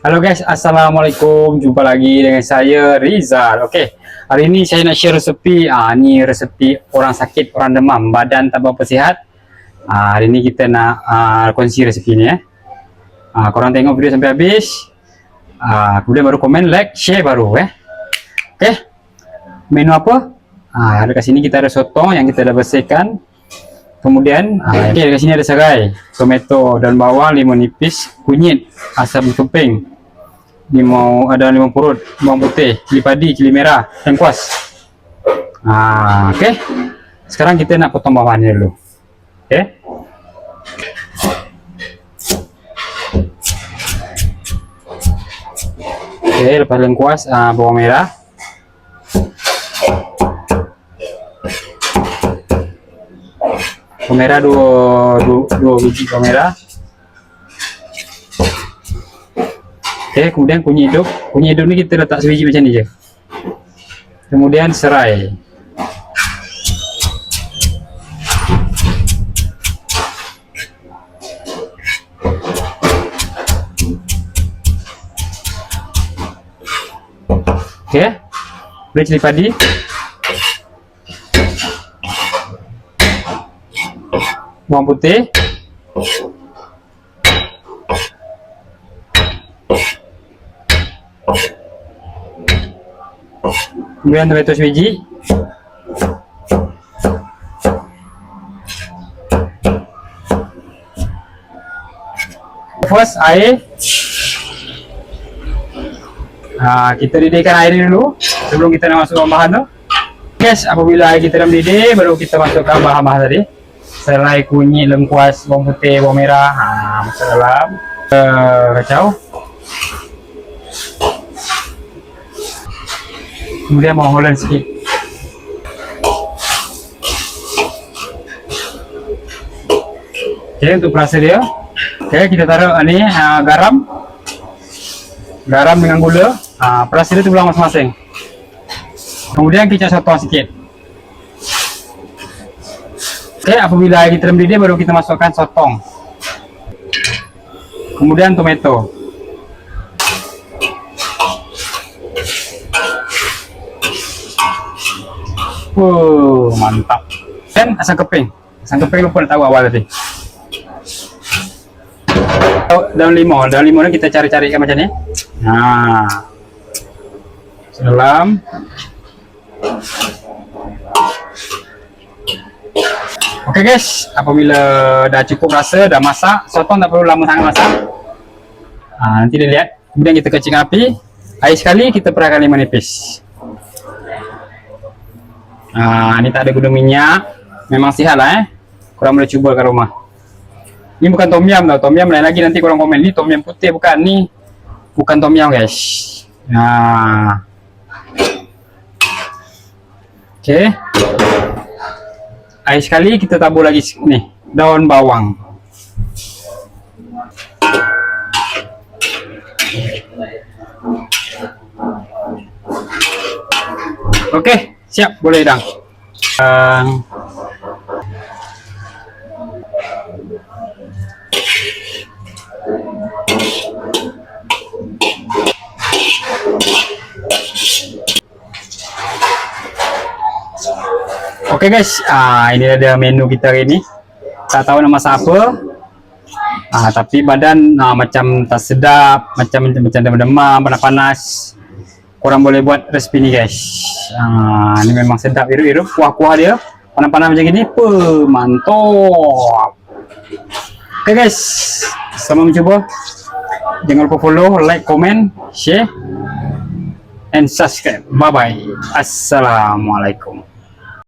Halo guys, assalamualaikum. Jumpa lagi dengan saya Rizal. Oke, hari ini saya nak share resepi. Ni resepi orang sakit, orang demam, badan tak berapa sihat. Hari ini kita nak kongsi resepi ni. Korang tengok video sampai habis. Kemudian baru komen, like, share baru. Oke, menu apa? Ada kat sini kita ada sotong yang kita dah bersihkan. Kemudian kat sini ada serai, tomato, daun bawang, limau nipis, kunyit, asam kemping, ada limau purut, bawang putih, cili padi, cili merah, lengkuas. Oke. Sekarang kita nak potong bawangnya dulu. Oke. Oke, lepas lengkuas, bawang merah. Bawang merah dua biji bawang merah. Oke, kemudian kunyit hidup. Kunyit hidup ni kita letak sebiji macam ni je. Kemudian serai. Oke, kemudian cili padi. Bawang putih, kemudian tomato sebiji, first air. Kita didihkan air ini dulu sebelum kita nak masuk bahan tu. Guys, apabila air kita dah mendidih, baru kita masukkan bahan-bahan tadi. Serai, kunyit, lengkuas, bawang putih, bawang merah. Masuk dalam. Kacau. Kemudian bawang holland sikit. Oke, untuk perasa dia. Oke, kita taruh ni garam. Garam dengan gula. Perasa dia tu belang masing-masing. Kemudian kita sotong sikit. Oke, apabila air kita mendidih baru kita masukkan sotong. Kemudian tomato. Mantap. Dan asam keping. Asam keping lupa nak tahu awal tadi. Daun limau ni kita cari-carikan macam ni. Dalam. Oke guys, apabila dah cukup rasa, dah masak, sotong tak perlu lama sangat masak. Nanti dia lihat. Kemudian kita kecilkan api. Air sekali kita perahkan limau nipis. Ini tak ada guna minyak. Memang sihat lah korang boleh cuba kat rumah. Ini bukan tom yum tau. Tom yum lain lagi, nanti korang komen. Ni tom yum putih bukan. Ni bukan tom yum guys. Oke. Air sekali kita tabur lagi ni daun bawang. Oke, siap, boleh dah. Oke guys, ini ada menu kita hari ini. Tak tahu nak masak apa. Tapi badan macam tak sedap, macam demam-demam, panas-panas. Korang boleh buat resepi ni guys. Ini memang sedap, irup-irup, kuah-kuah dia. Panas-panas macam gini, mantap. Oke guys, selamat mencuba. Jangan lupa follow, like, comment, share, and subscribe. Bye-bye. Assalamualaikum.